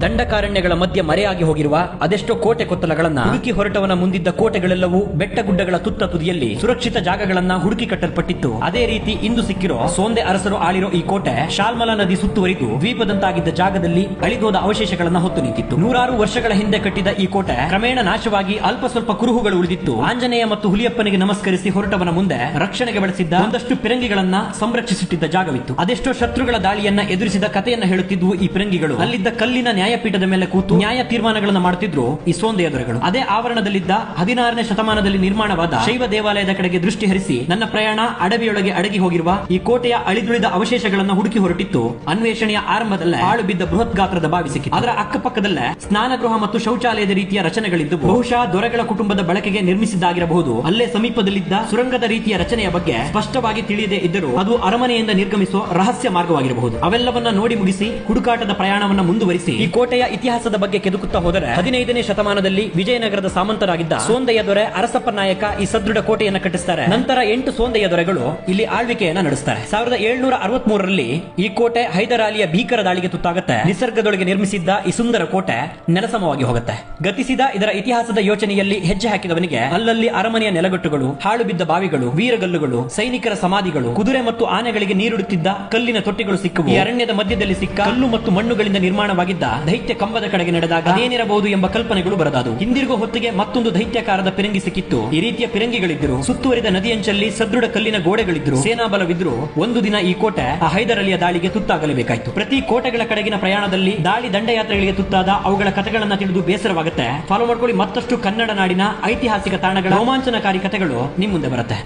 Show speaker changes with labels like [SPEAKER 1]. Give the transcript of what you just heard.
[SPEAKER 1] ದಂಡಕಾರಣ್ಯಗಳ ಮಧ್ಯೆ ಮರೆಯಾಗಿ ಹೋಗಿರುವ ಅದೆಷ್ಟೋ ಕೋಟೆ ಕೊತ್ತಲಗಳನ್ನ ಹುಡುಕಿ ಹೊರಟವನ ಮುಂದಿದ್ದ ಕೋಟೆಗಳೆಲ್ಲವೂ ಬೆಟ್ಟ ಗುಡ್ಡಗಳ ತುತ್ತ ತುದಿಯಲ್ಲಿ ಸುರಕ್ಷಿತ ಜಾಗಗಳನ್ನ ಹುಡುಕಿ ಕಟ್ಟಲ್ಪಟ್ಟಿತ್ತು. ಅದೇ ರೀತಿ ಇಂದು ಸಿಕ್ಕಿರೋ ಸೋಂದೆ ಅರಸರು ಆಳಿರೋ ಈ ಕೋಟೆ ಶಾಲ್ಮಲಾ ನದಿ ಸುತ್ತುವರಿದು ದ್ವೀಪದಂತಾಗಿದ್ದ ಜಾಗದಲ್ಲಿ ಅಳಿದೋದ ಅವಶೇಷಗಳನ್ನ ಹೊತ್ತು ನಿಂತಿತ್ತು. ನೂರಾರು ವರ್ಷಗಳ ಹಿಂದೆ ಕಟ್ಟಿದ ಈ ಕೋಟೆ ಕ್ರಮೇಣ ನಾಶವಾಗಿ ಅಲ್ಪ ಸ್ವಲ್ಪ ಕುರುಹುಗಳು ಉಳಿದಿತ್ತು. ಆಂಜನೇಯ ಮತ್ತು ಹುಲಿಯಪ್ಪನಿಗೆ ನಮಸ್ಕರಿಸಿ ಹೊರಟವನ ಮುಂದೆ ರಕ್ಷಣೆಗೆ ಬಳಸಿದ್ದ ಒಂದಷ್ಟು ಪಿರಂಗಿಗಳನ್ನ ಸಂರಕ್ಷಿಸಿಟ್ಟಿದ್ದ ಜಾಗವಿತ್ತು. ಅದೆಷ್ಟೋ ಶತ್ರುಗಳ ದಾಳಿಯನ್ನ ಎದುರಿಸಿದ ಕಥೆಯನ್ನ ಹೇಳುತ್ತಿದ್ವು ಈ ಪಿರಂಗಿಗಳು. ಅಲ್ಲಿದ್ದ ಕಲ್ಲಿನ ನ್ಯಾಯಪೀಠದ ಮೇಲೆ ಕೂತು ನ್ಯಾಯ ತೀರ್ಮಾನಗಳನ್ನು ಮಾಡುತ್ತಿದ್ರು ಈ ಸೋಂದೆಯ ದೊರೆಗಳು. ಅದೇ ಆವರಣದಲ್ಲಿದ್ದ 16ನೇ ಶತಮಾನದಲ್ಲಿ ನಿರ್ಮಾಣವಾದ ಶೈವ ದೇವಾಲಯದ ಕಡೆಗೆ ದೃಷ್ಟಿ ಹರಿಸಿ ನನ್ನ ಪ್ರಯಾಣ ಅಡವಿಯೊಳಗೆ ಅಡಗಿ ಹೋಗಿರುವ ಈ ಕೋಟೆಯ ಅಳಿದುಳಿದ ಅವಶೇಷಗಳನ್ನು ಹುಡುಕಿ ಹೊರಟಿತ್ತು. ಅನ್ವೇಷಣೆಯ ಆರಂಭದಲ್ಲೇ ಹಾಳು ಬಿದ್ದ ಬೃಹತ್ ಗಾತ್ರದ ಬಾವಿ ಸಿಕ್ಕಿತು. ಅದರ ಅಕ್ಕಪಕ್ಕದಲ್ಲೇ ಸ್ನಾನಗೃಹ ಮತ್ತು ಶೌಚಾಲಯದ ರೀತಿಯ ರಚನೆಗಳಿದ್ದವು. ಬಹುಶಃ ದೊರೆಗಳ ಕುಟುಂಬದ ಬಳಕೆಗೆ ನಿರ್ಮಿಸಿದ್ದಾಗಿರಬಹುದು. ಅಲ್ಲೇ ಸಮೀಪದಲ್ಲಿದ್ದ ಸುರಂಗದ ರೀತಿಯ ರಚನೆಯ ಬಗ್ಗೆ ಸ್ಪಷ್ಟವಾಗಿ ತಿಳಿಯದೇ ಇದ್ದರೂ ಅದು ಅರಮನೆಯಿಂದ ನಿರ್ಗಮಿಸುವ ರಹಸ್ಯ ಮಾರ್ಗವಾಗಿರಬಹುದು. ಅವೆಲ್ಲವನ್ನ ನೋಡಿ ಮುಗಿಸಿ ಹುಡುಕಾಟದ ಪ್ರಯಾಣವನ್ನ ಮುಂದುವರಿಸಿ ಈ ಕೋಟೆಯ ಇತಿಹಾಸದ ಬಗ್ಗೆ ಕೆದಕುತ್ತಾ ಹೋದರೆ 15ನೇ ಶತಮಾನದಲ್ಲಿ ವಿಜಯನಗರದ ಸಾಮಂತರಾಗಿದ್ದ ಸೋಂದೆಯ ದೊರೆ ಅರಸಪ್ಪ ನಾಯಕ ಈ ಸದೃಢ ಕೋಟೆಯನ್ನ ಕಟ್ಟಿಸ್ತಾರೆ. ನಂತರ 8 ಸೋಂದೆಯ ದೊರೆಗಳು ಇಲ್ಲಿ ಆಳ್ವಿಕೆಯನ್ನ ನಡೆಸ್ತಾರೆ. 1763ರಲ್ಲಿ ಈ ಕೋಟೆ ಹೈದರಾಲಿಯ ಭೀಕರ ದಾಳಿಗೆ ತುತ್ತಾಗುತ್ತೆ. ನಿಸರ್ಗದೊಳಗೆ ನಿರ್ಮಿಸಿದ್ದ ಈ ಸುಂದರ ಕೋಟೆ ನೆಲಸಮವಾಗಿ ಹೋಗುತ್ತೆ. ಗತಿಸಿದ ಇದರ ಇತಿಹಾಸದ ಯೋಚನೆಯಲ್ಲಿ ಹೆಜ್ಜೆ ಹಾಕಿದವನಿಗೆ ಅಲ್ಲಲ್ಲಿ ಅರಮನೆಯ ನೆಲಗಟ್ಟುಗಳು, ಹಾಳು ಬಿದ್ದ ಬಾವಿಗಳು, ವೀರಗಲ್ಲುಗಳು, ಸೈನಿಕರ ಸಮಾಧಿಗಳು, ಕುದುರೆ ಮತ್ತು ಆನೆಗಳಿಗೆ ನೀರುಡುತ್ತಿದ್ದ ಕಲ್ಲಿನ ತೊಟ್ಟಿಗಳು ಸಿಕ್ಕವು. ಈ ಅರಣ್ಯದ ಮಧ್ಯದಲ್ಲಿ ಸಿಕ್ಕ ಕಲ್ಲು ಮತ್ತು ಮಣ್ಣುಗಳಿಂದ ನಿರ್ಮಾಣವಾಗಿದ್ದ ದೈತ್ಯ ಕಂಬದ ಕಡೆಗೆ ನಡೆದಾಗ ಅದೇನಿರಬಹುದು ಎಂಬ ಕಲ್ಪನೆಗಳು ಬರದಾದವು. ಹಿಂದಿರುಗೋ ಹೊತ್ತಿಗೆ ಮತ್ತೊಂದು ದೈತ್ಯಕಾರದ ಪಿರಂಗಿ ಸಿಕ್ಕಿತ್ತು. ಈ ರೀತಿಯ ಪಿರಂಗಿಗಳಿದ್ರು, ಸುತ್ತುವರಿದ ನದಿಯಂಚಲ್ಲಿ ಸದೃಢ ಕಲ್ಲಿನ ಗೋಡೆಗಳಿದ್ರು, ಸೇನಾಬಲವಿದ್ರು. ಒಂದು ದಿನ ಈ ಕೋಟೆ ಆ ಹೈದರಲಿಯ ದಾಳಿಗೆ ತುತ್ತಾಗಲೇಬೇಕಾಯ್ತು. ಪ್ರತಿ ಕೋಟೆಗಳ ಕಡೆಗಿನ ಪ್ರಯಾಣದಲ್ಲಿ ದಾಳಿ ದಂಡಯಾತ್ರೆಗಳಿಗೆ ತುತ್ತಾದ ಅವುಗಳ ಕಥೆಗಳನ್ನ ತಿಳಿದು ಬೇಸರವಾಗುತ್ತೆ. ಫಾಲೋ ಮಾಡ್ಕೊಳ್ಳಿ, ಮತ್ತಷ್ಟು ಕನ್ನಡ ನಾಡಿನ ಐತಿಹಾಸಿಕ ತಾಣಗಳ ರೋಮಾಂಚನಕಾರಿ ಕಥೆಗಳು ನಿಮ್ ಮುಂದೆ ಬರುತ್ತೆ.